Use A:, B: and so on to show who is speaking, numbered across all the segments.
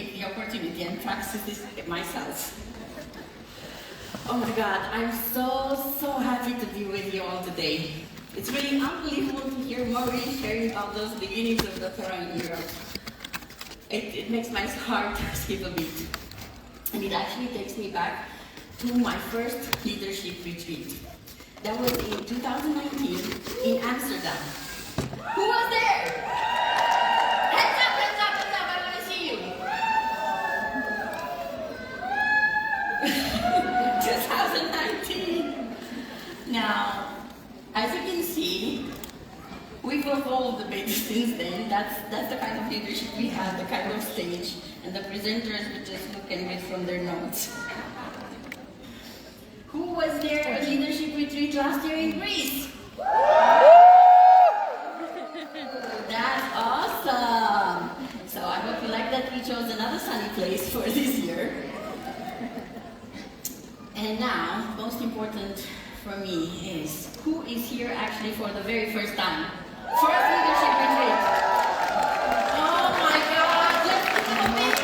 A: take the opportunity and practice this myself. Oh my God, I'm so happy to be with you all today. It's really unbelievable to hear Maureen sharing about those beginnings of doTERRA in Europe. It makes my heart skip a beat. And it actually takes me back to my first leadership retreat. That was in 2019 in Amsterdam. Who was there? Hands up, I want to see you. 2019. Now, as you can see, we've evolved a bit since then. That's the kind of leadership we have, the kind of stage, and the presenters would just look and read from their notes. Who was there at leadership retreat last year in Greece? That's awesome! So I hope you like that we chose another sunny place for this year. And now, most important for me is, who is here actually for the very first time? First leadership retreat. Oh my God, let's give a big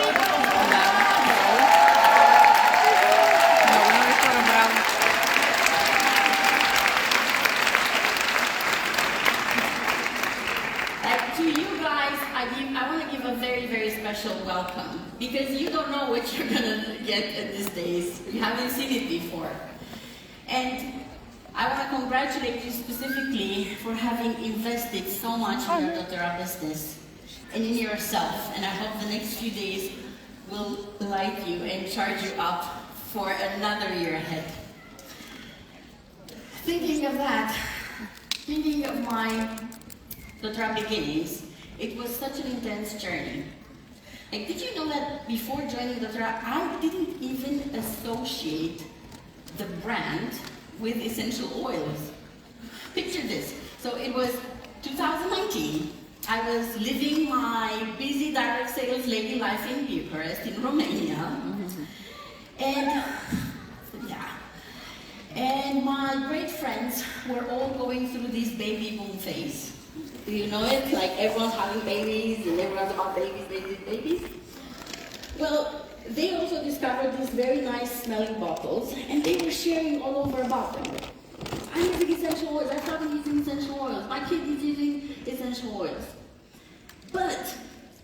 A: to you guys, I want to give a very special welcome, because you don't know what you're gonna get at these days. You haven't seen it before. And I want to congratulate you specifically for having invested so much in your doTERRA business and in yourself. And I hope the next few days will light you and charge you up for another year ahead. Thinking of that, thinking of my doTERRA beginnings, it was such an intense journey. Like, did you know that before joining doTERRA, I didn't even associate the brand with essential oils? Picture this. So it was 2019. I was living my busy direct sales lady life in Bucharest, in Romania. And my great friends were all going through this baby boom phase. Do you know it? Like, everyone's having babies and everyone's about babies. Well, they also discovered these very nice smelling bottles, and they were sharing all over about them. I'm using essential oils, I started using essential oils, my kid is using essential oils. But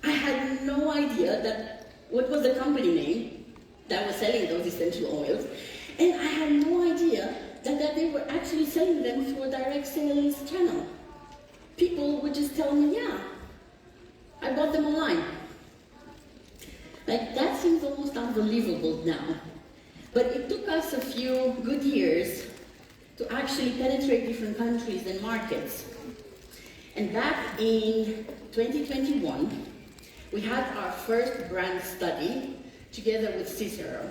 A: I had no idea that what was the company name that was selling those essential oils, and I had no idea that they were actually selling them through a direct sales channel. People would just tell me, yeah, I bought them online. Like, that seems almost unbelievable now. But it took us a few good years to actually penetrate different countries and markets. And back in 2021, we had our first brand study together with Cicero.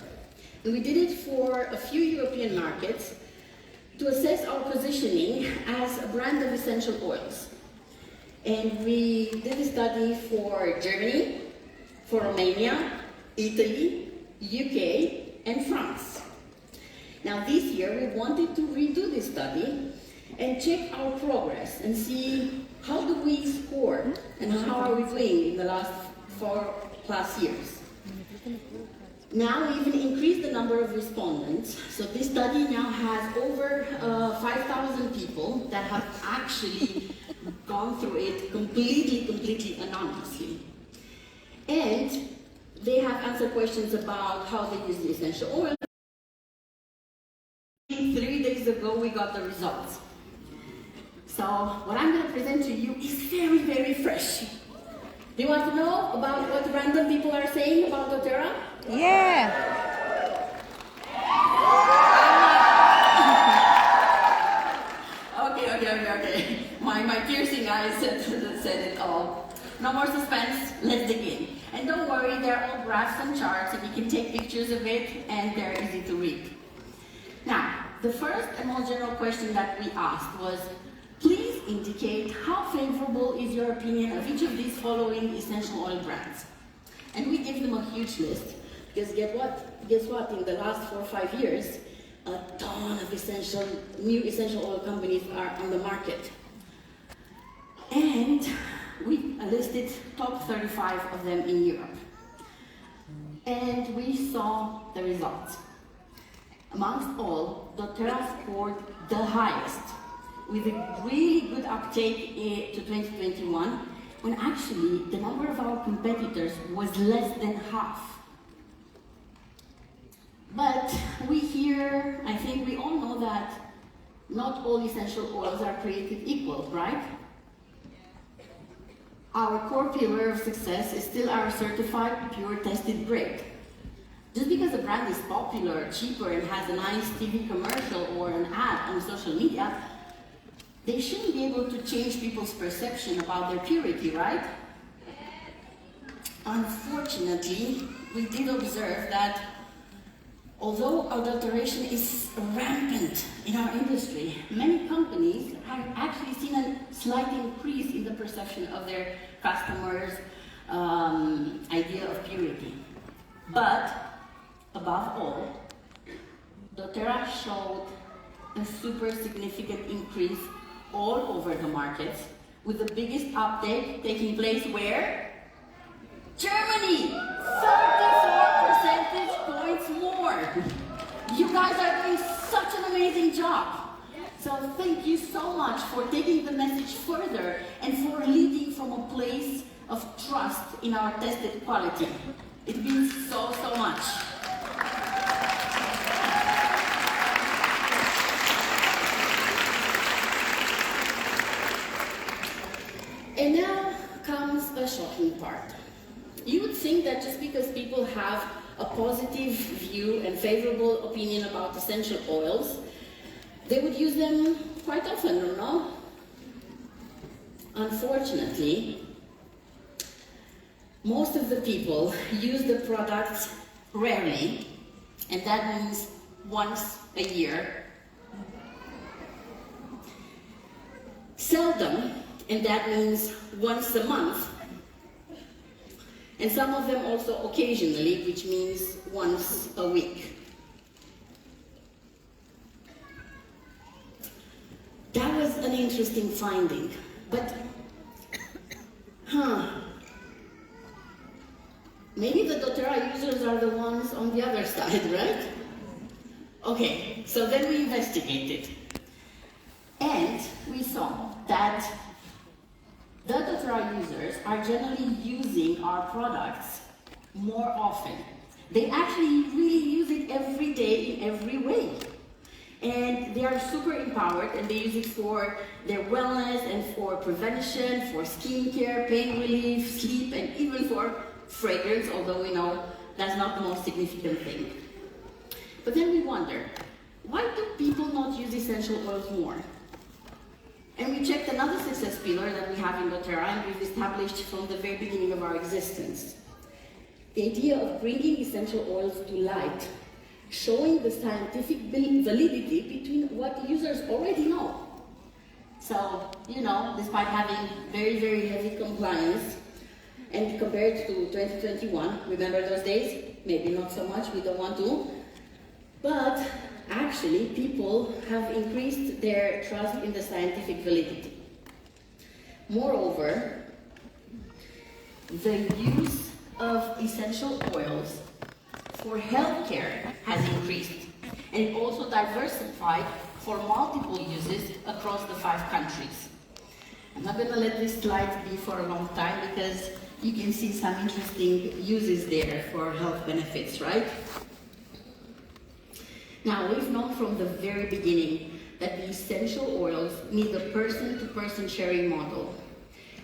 A: And we did it for a few European markets to assess our positioning as a brand of essential oils. And we did a study for Germany, for Romania, Italy, UK, and France. Now this year we wanted to redo this study and check our progress and see how do we score and how are we doing in the last 4+ years. Now we even increased the number of respondents. So this study now has over 5,000 people that have actually gone through it completely anonymously. And they have answered questions about how they use the essential oil. 3 days ago we got the results. So what I'm going to present to you is very fresh. Do you want to know about what random people are saying about doTERRA?
B: Yeah!
A: Okay. My piercing eyes said it all. No more suspense, let's dig in. And don't worry, they're all graphs and charts, and you can take pictures of it, and they're easy to read. Now, the first and most general question that we asked was, please indicate how favorable is your opinion of each of these following essential oil brands. And we gave them a huge list, because guess what? In the last 4 or 5 years, a ton of new essential oil companies are on the market. And we listed top 35 of them in Europe. we saw the results. Amongst all, doTERRA scored the highest, with a really good uptake to 2021, when actually the number of our competitors was less than half. But I think we all know that not all essential oils are created equal, right? Our core pillar of success is still our certified, pure, tested grade. Just because a brand is popular, cheaper, and has a nice TV commercial or an ad on social media, they shouldn't be able to change people's perception about their purity, right? Unfortunately, we did observe that although adulteration is rampant in our industry, many companies have actually seen a slight increase in the perception of their customers' idea of purity. But, above all, doTERRA showed a super significant increase all over the markets, with the biggest uptake taking place where? Germany! 34 percentage points more! You guys are doing such an amazing job! So thank you so much for taking the message further and for leading from a place of trust in our tested quality. It means so much. And now comes a shocking part. You would think that just because people have a positive view and favorable opinion about essential oils, they would use them quite often, or no? Unfortunately, most of the people use the products rarely, and that means once a year. Seldom, and that means once a month. And some of them also occasionally, which means once a week. That was an interesting finding, but maybe the doTERRA users are the ones on the other side, right? Okay, so then we investigated, and we saw that the doTERRA users are generally using our products more often. They actually really use it every day in every way. And they are super empowered, and they use it for their wellness and for prevention, for skincare, pain relief, sleep, and even for fragrance, although we know that's not the most significant thing. But then we wonder, why do people not use essential oils more? And we checked another success pillar that we have in doTERRA, and we've established from the very beginning of our existence. The idea of bringing essential oils to light, showing the scientific validity between what users already know. So, despite having very, very heavy compliance, and compared to 2021, remember those days? Maybe not so much, we don't want to, but actually, people have increased their trust in the scientific validity. Moreover, the use of essential oils for healthcare has increased, and it also diversified for multiple uses across the 5 countries. I'm not going to let this slide be for a long time because you can see some interesting uses there for health benefits, right? Now, we've known from the very beginning that the essential oils need a person-to-person sharing model.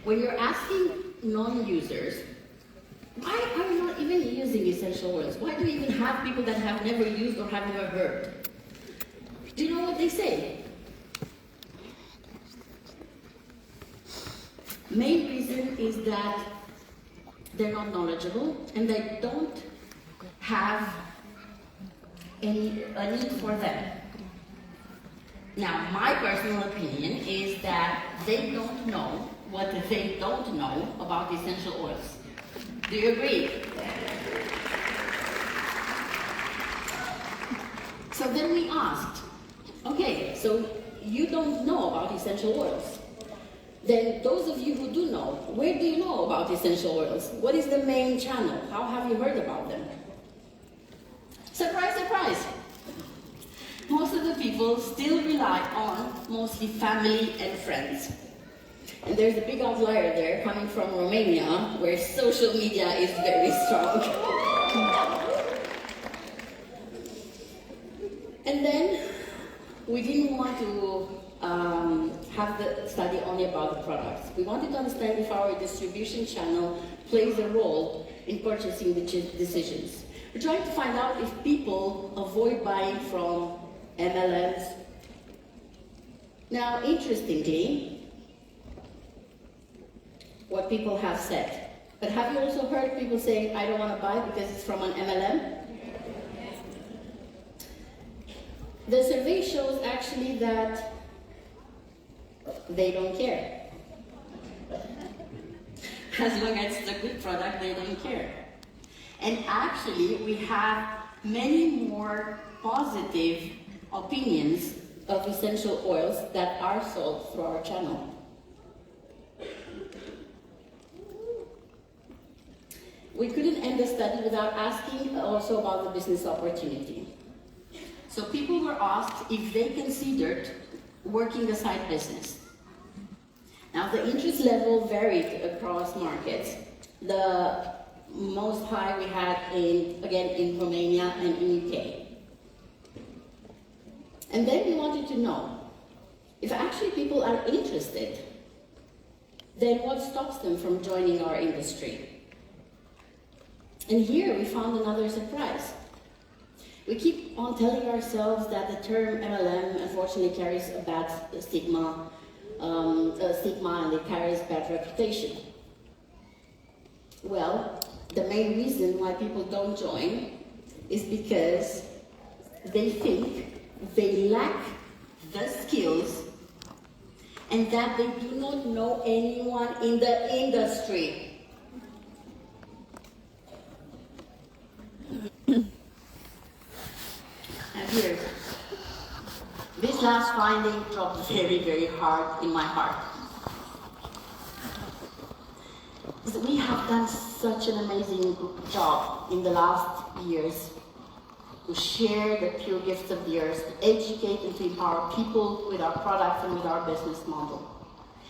A: When you're asking non-users, why are you not even using essential oils? Why do you even have people that have never used or have never heard? Do you know what they say? Main reason is that they're not knowledgeable and they don't have a need for them. Now, my personal opinion is that they don't know what they don't know about essential oils. Do you agree? So then we asked, okay, so you don't know about essential oils. Then those of you who do know, where do you know about essential oils? What is the main channel? How have you heard about them? Surprise, surprise! Most of the people still rely on mostly family and friends. And there's a big outlier there coming from Romania, where social media is very strong. And then we didn't want to have the study only about the products. We wanted to understand if our distribution channel plays a role in purchasing decisions. We're trying to find out if people avoid buying from MLMs. Now, interestingly, what people have said. But have you also heard people saying, I don't want to buy because it's from an MLM? The survey shows actually that they don't care. As long as it's a good product, they don't care. And actually, we have many more positive opinions of essential oils that are sold through our channel. We couldn't end the study without asking also about the business opportunity. So people were asked if they considered working a side business. Now the interest level varied across markets. The most high we had in Romania and in UK. And then we wanted to know if actually people are interested, then what stops them from joining our industry? And here we found another surprise. We keep on telling ourselves that the term MLM unfortunately carries a bad stigma, and it carries bad reputation. Well, the main reason why people don't join is because they think they lack the skills and that they do not know anyone in the industry. And here, this last finding dropped very, very hard in my heart. We have done such an amazing job in the last years to share the pure gifts of the earth, to educate and to empower people with our products and with our business model.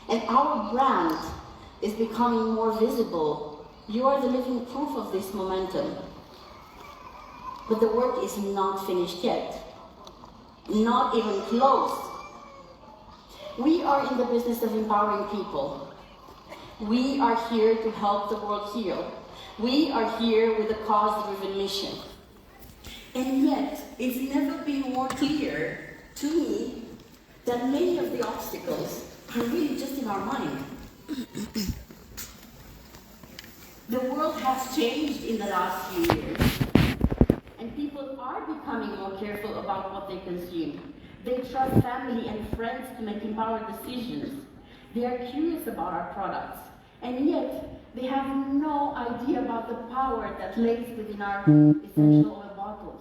A: And our brand is becoming more visible. You are the living proof of this momentum. But the work is not finished yet. Not even close. We are in the business of empowering people. We are here to help the world heal. We are here with a cause-driven mission. And yet, it's never been more clear to me that many of the obstacles are really just in our mind. The world has changed in the last few years, and people are becoming more careful about what they consume. They trust family and friends to make empowered decisions. They are curious about our products, and yet they have no idea about the power that lays within our essential oil bottles.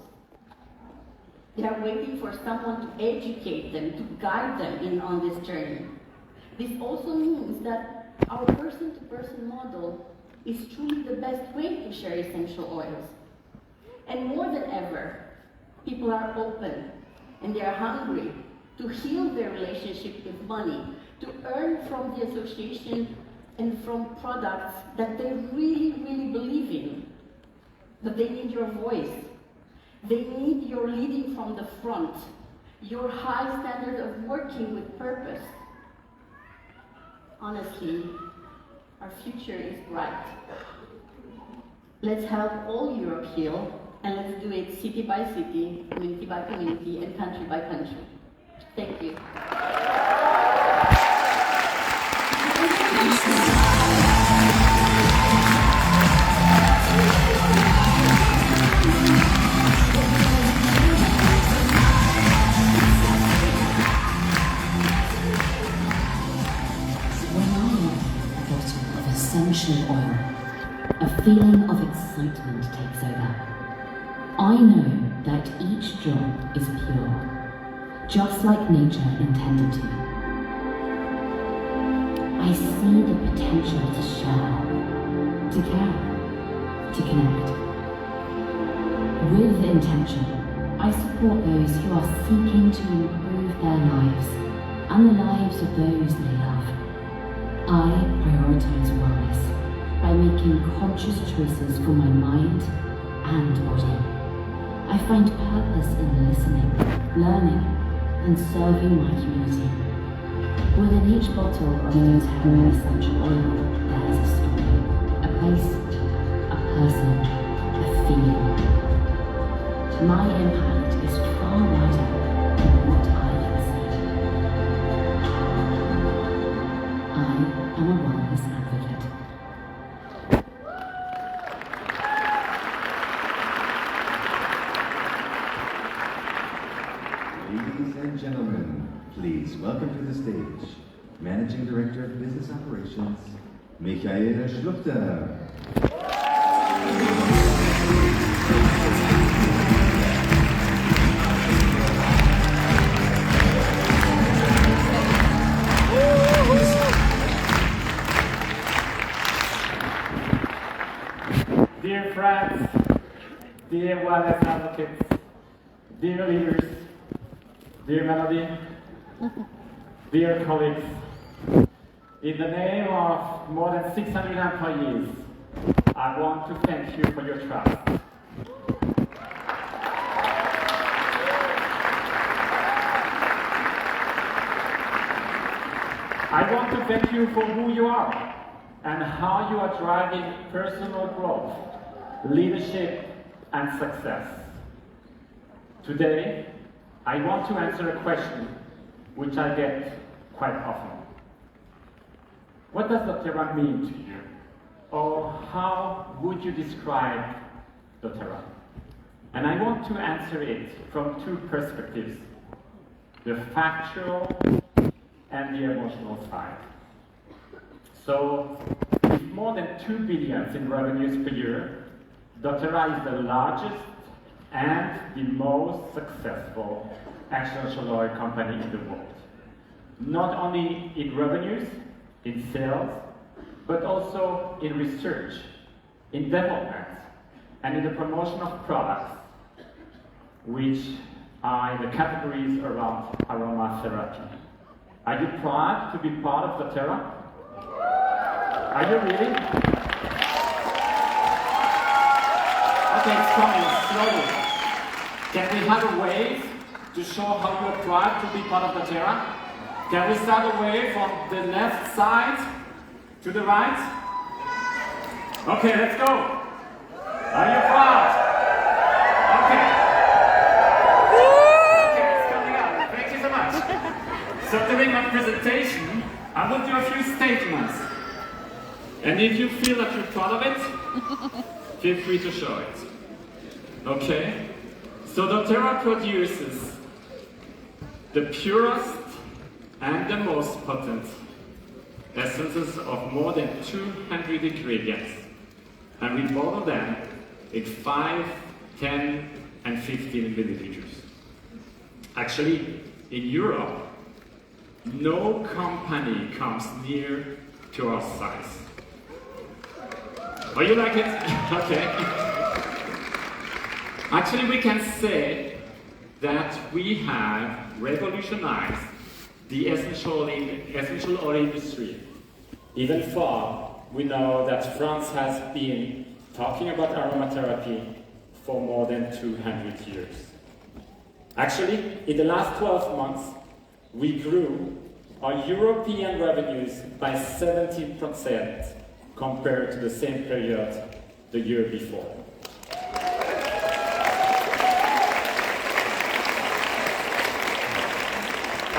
A: They are waiting for someone to educate them, to guide them on this journey. This also means that our person-to-person model is truly the best way to share essential oils. And more than ever, people are open and they are hungry to heal their relationship with money, to earn from the association and from products that they really, really believe in. But they need your voice. They need your leading from the front, your high standard of working with purpose. Honestly, our future is bright. Let's help all Europe heal, and let's do it city by city, community by community, and country by country. Thank you.
B: Essential oil, a feeling of excitement takes over. I know that each drop is pure, just like nature intended to. I see the potential to share, to care, to connect. With intention, I support those who are seeking to improve their lives and the lives of those they love. I prioritize wellness by making conscious choices for my mind and body. I find purpose in listening, learning, and serving my community. Within each bottle of doTERRA essential oil, there is a story, a place, a person, a feeling. My impact is far wider than what I can see. I am a wellness advocate.
C: Ladies and gentlemen, please welcome to the stage Managing Director of Business Operations, Michael Schluchter.
D: Dear friends, dear wellness advocates, dear leaders, dear Melody, dear colleagues, in the name of more than 600 employees, I want to thank you for your trust. I want to thank you for who you are and how you are driving personal growth, leadership, and success. Today, I want to answer a question which I get quite often. What does doTERRA mean to you? Or how would you describe doTERRA? And I want to answer it from two perspectives, the factual and the emotional side. So, with more than 2 billion in revenues per year, doTERRA is the largest and the most successful essential oil company in the world. Not only in revenues, in sales, but also in research, in development, and in the promotion of products, which are in the categories around aromatherapy. Are you proud to be part of doTERRA? Are you really? Okay, it's coming slowly. Can we have a wave to show how you're proud to be part of doTERRA? Can we start a wave from the left side to the right? Okay, let's go. Are you proud? Okay. Okay, it's coming up. Thank you so much. So during my presentation, I will do a few statements. And if you feel that you're proud of it, feel free to show it. Okay? So doTERRA produces the purest and the most potent essences of more than 200 ingredients. And we bottle them in 5, 10, and 15 milliliters. Actually, in Europe, no company comes near to our size. Oh, you like it? Okay. Actually, we can say that we have revolutionized the essential oil industry. Even far, we know that France has been talking about aromatherapy for more than 200 years. Actually, in the last 12 months, we grew our European revenues by 17% compared to the same period the year before.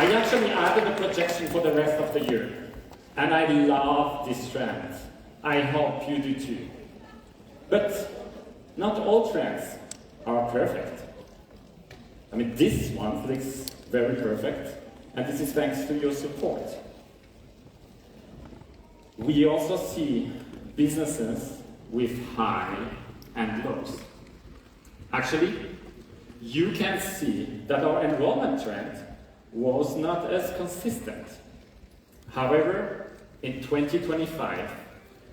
D: I actually added a projection for the rest of the year, and I love this trend. I hope you do too. But not all trends are perfect. I mean, this one looks very perfect, and this is thanks to your support. We also see businesses with high and lows. Actually, you can see that our enrollment trend was not as consistent. However, in 2025,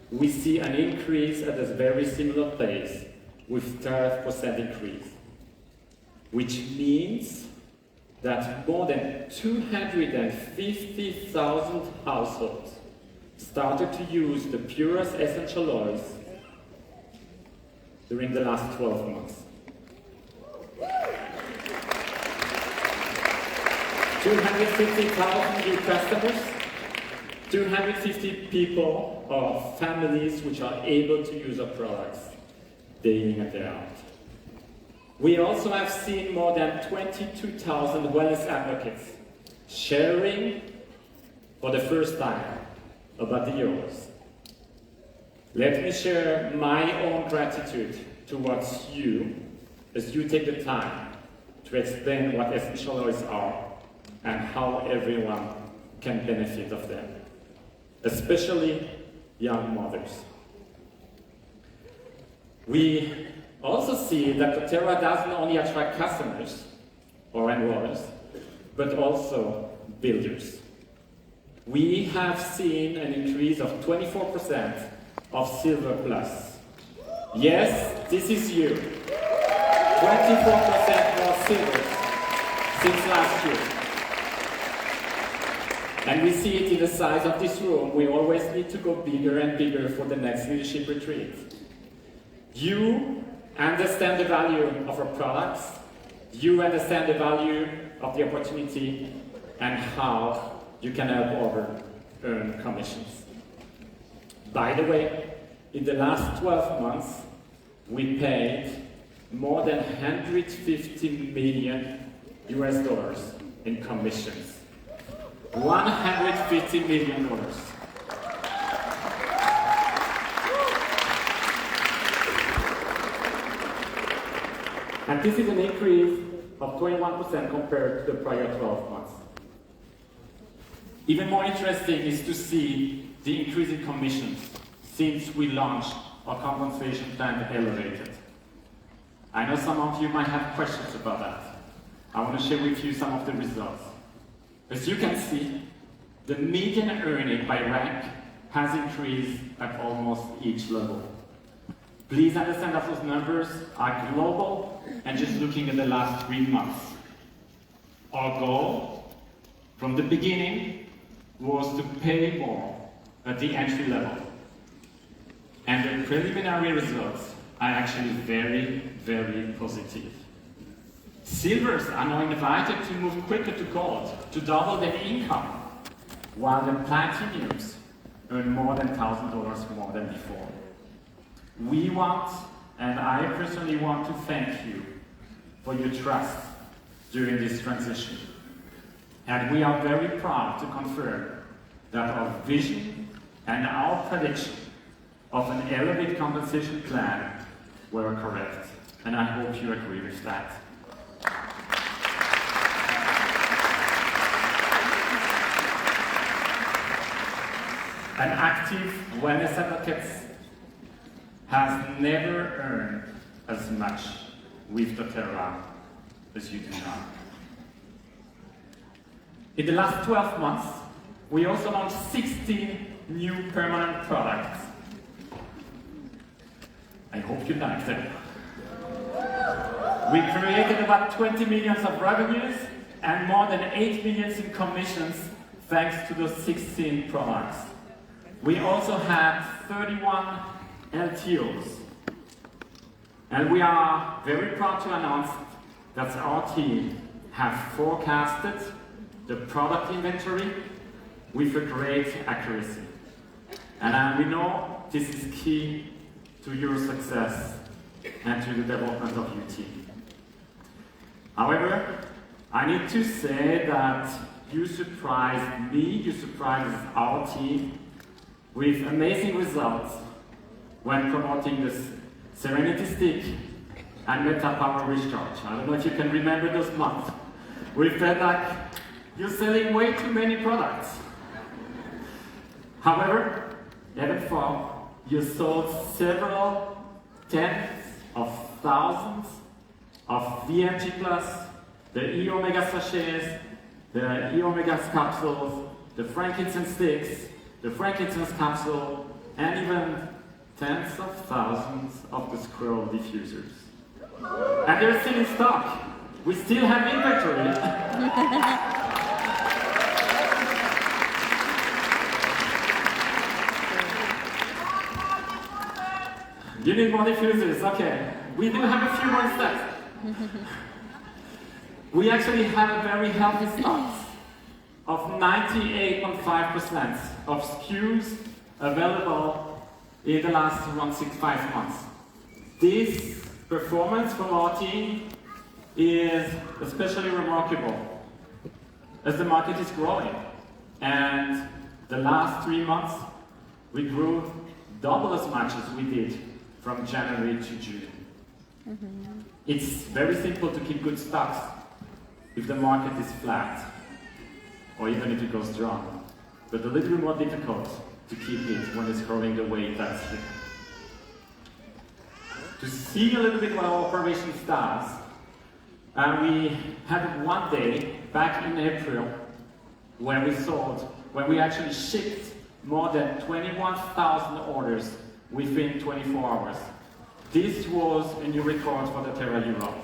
D: we see an increase at a very similar pace with 12% increase, which means that more than 250,000 households started to use the purest essential oils during the last 12 months. 250,000 new customers, 250 people or families which are able to use our products day in and day out. We also have seen more than 22,000 wellness advocates sharing for the first time about the oils. Let me share my own gratitude towards you as you take the time to explain what essential oils are and how everyone can benefit of them, especially young mothers. We also see that doTERRA doesn't only attract customers or enrollers, but also builders. We have seen an increase of 24% of Silver Plus. Yes, this is you. 24% more silvers since last year. And we see it in the size of this room. We always need to go bigger and bigger for the next leadership retreat. You understand the value of our products. You understand the value of the opportunity and how you can help others earn commissions. By the way, in the last 12 months, we paid more than $150 million in commissions. $150 million. And this is an increase of 21% compared to the prior 12 months. Even more interesting is to see the increase in commissions since we launched our compensation plan Elevated. I know some of you might have questions about that. I want to share with you some of the results. As you can see, the median earning by rank has increased at almost each level. Please understand that those numbers are global and just looking at the last 3 months. Our goal from the beginning was to pay more at the entry level. And the preliminary results are actually very, very positive. Silvers are now invited to move quicker to gold to double their income, while the platinums earn more than $1,000 more than before. We want, and I personally want to thank you for your trust during this transition. And we are very proud to confirm that our vision and our prediction of an elevated compensation plan were correct. And I hope you agree with that. An active wellness advocate has never earned as much with doTERRA as you do now. In the last 12 months, we also launched 16 new permanent products. I hope you like them. We created about 20 million of revenues and more than 8 million in commissions thanks to those 16 products. We also had 31 LTOs. And we are very proud to announce that our team have forecasted the product inventory with a great accuracy. And we know this is key to your success and to the development of your team. However, I need to say that you surprised me, you surprised our team with amazing results when promoting this Serenity Stick and Meta Power Recharge. I don't know if you can remember those months. We felt like you're selling way too many products. However, even though you sold several tens of thousands of VMG Plus, the E-Omega sachets, the E-Omega capsules, the frankincense sticks, the frankincense capsule, and even tens of thousands of the scroll diffusers. And they're still in stock. We still have inventory. You need more diffusers, okay. We do have a few more steps. We actually have a very healthy stock of 98.5% of SKUs available in the last 5 months. This performance from our team is especially remarkable as the market is growing. And the last 3 months, we grew double as much as we did from January to June. It's very simple to keep good stocks if the market is flat, or even if it goes strong, but a little bit more difficult to keep it when it's growing the way it does here. To see a little bit what our operation does, we had one day back in April when we actually shipped more than 21,000 orders within 24 hours. This was a new record for the Terra Europe.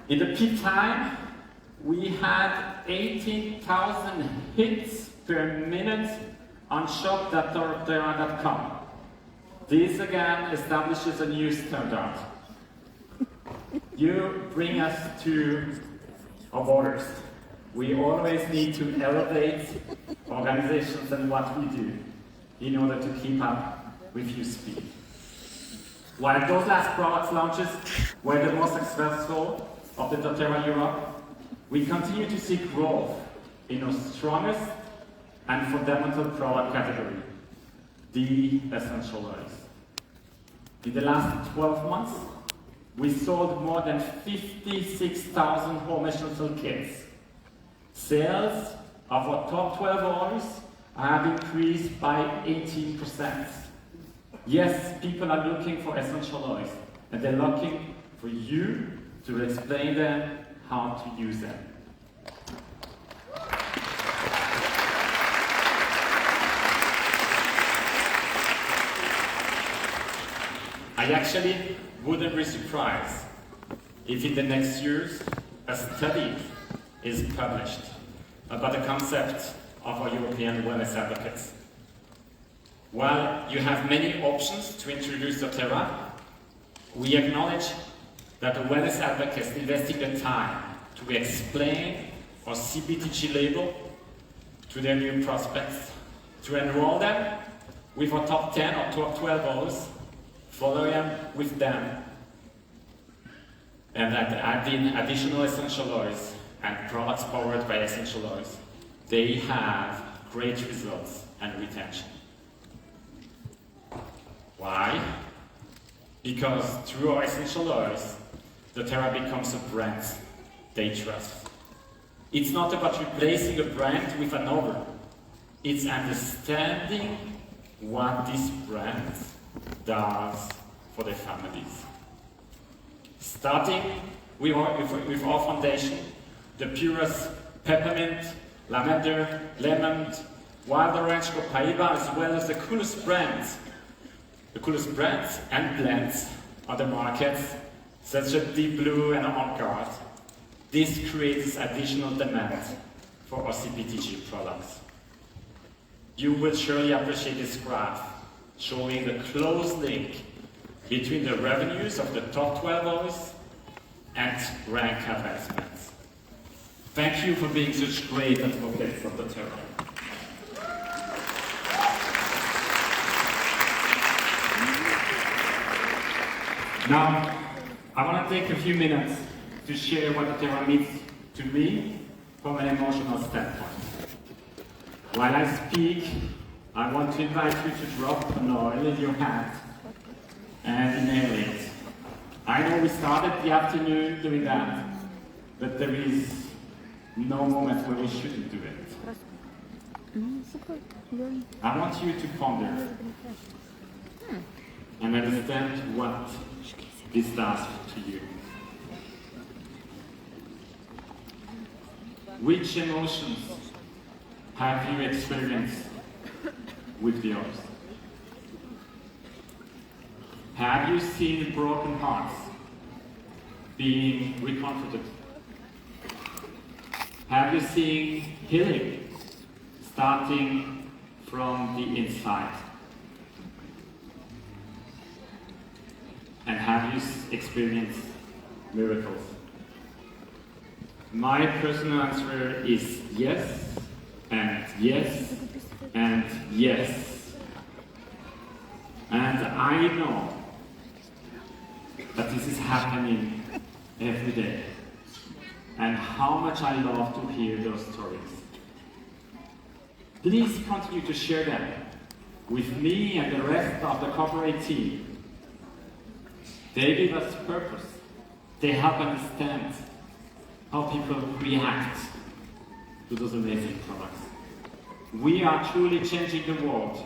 D: In the peak time, we had 18,000 hits per minute on shop.terra.com. This again establishes a new standard. You bring us to our borders. We always need to elevate organizations and what we do in order to keep up with your speed. While those last product launches were the most successful of the Terra Europe, we continue to see growth in our strongest and fundamental product category, the essential oils. In the last 12 months, we sold more than 56,000 home essential kits. Sales of our top 12 oils have increased by 18%. Yes, people are looking for essential oils, and they're looking for you to explain them how to use them. I actually wouldn't be surprised if in the next years a study is published about the concept of our European wellness advocates. While you have many options to introduce doTERRA, we acknowledge that the wellness advocates investing the time to explain our CBTG label to their new prospects, to enroll them with our top 10 or top 12 oils, follow them with them, and add in additional essential oils and products powered by essential oils. They have great results and retention. Why? Because through our essential oils, doTERRA becomes a brand they trust. It's not about replacing a brand with another. It's understanding what this brand does for their families. Starting with our foundation, the purest peppermint, lavender, lemon, wild orange, copaiba, as well as the coolest brands and blends on the market, such as Deep Blue and On Guard. This creates additional demand for our CPTG products. You will surely appreciate this graph showing the close link between the revenues of the top 12 oils and rank advancements. Thank you for being such great advocates of doTERRA. Now, I want to take a few minutes to share what doTERRA means to me from an emotional standpoint. While I speak, I want to invite you to drop an oil in your hand and inhale it. I know we started the afternoon doing that, but there is no moment where we shouldn't do it. I want you to ponder and understand what this does to you. Which emotions have you experienced with the others? Have you seen broken hearts being recomforted? Have you seen healing starting from the inside? And have you experienced miracles? My personal answer is yes, and yes, and yes. And I know that this is happening every day, and how much I love to hear those stories. Please continue to share them with me and the rest of the corporate team. They give us purpose. They help understand how people react to those amazing products. We are truly changing the world,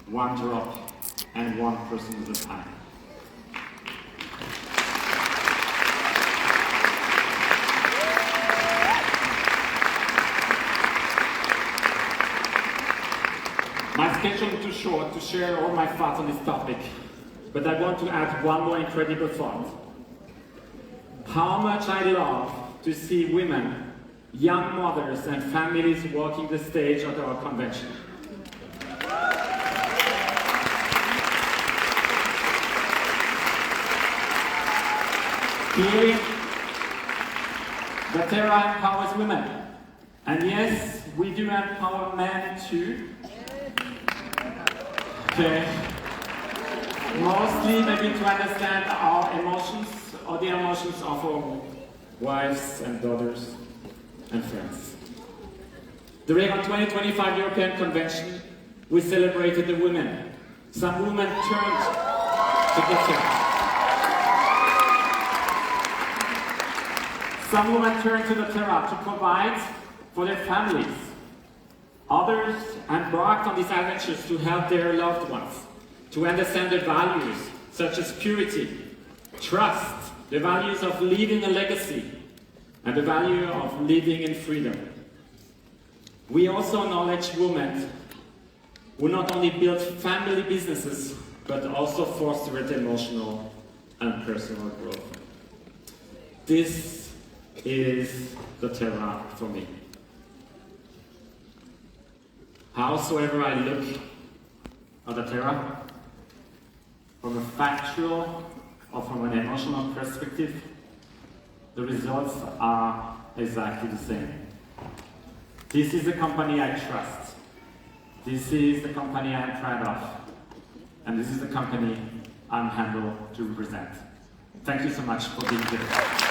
D: one drop and one person at a time. My schedule is too short to share all my thoughts on this topic, but I want to add one more incredible thought. How much I love to see women, young mothers and families walking the stage at our convention. Here, the Terra empowers women. And yes, we do empower men too. Okay. Mostly maybe to understand our emotions or the emotions of our wives and daughters and friends. During our 2025 European Convention, we celebrated the women. Some women turned to the Terra. Some women turned to the Terra to provide for their families. Others embarked on these adventures to help their loved ones, to understand their values, such as purity, trust, the values of leaving a legacy, and the value of living in freedom. We also acknowledge women who not only built family businesses, but also fostered emotional and personal growth. This is the Terra for me. Howsoever I look at the Terra, from a factual or from an emotional perspective, the results are exactly the same. This is a company I trust. This is the company I'm proud of. And this is the company I'm humbled to represent. Thank you so much for being here.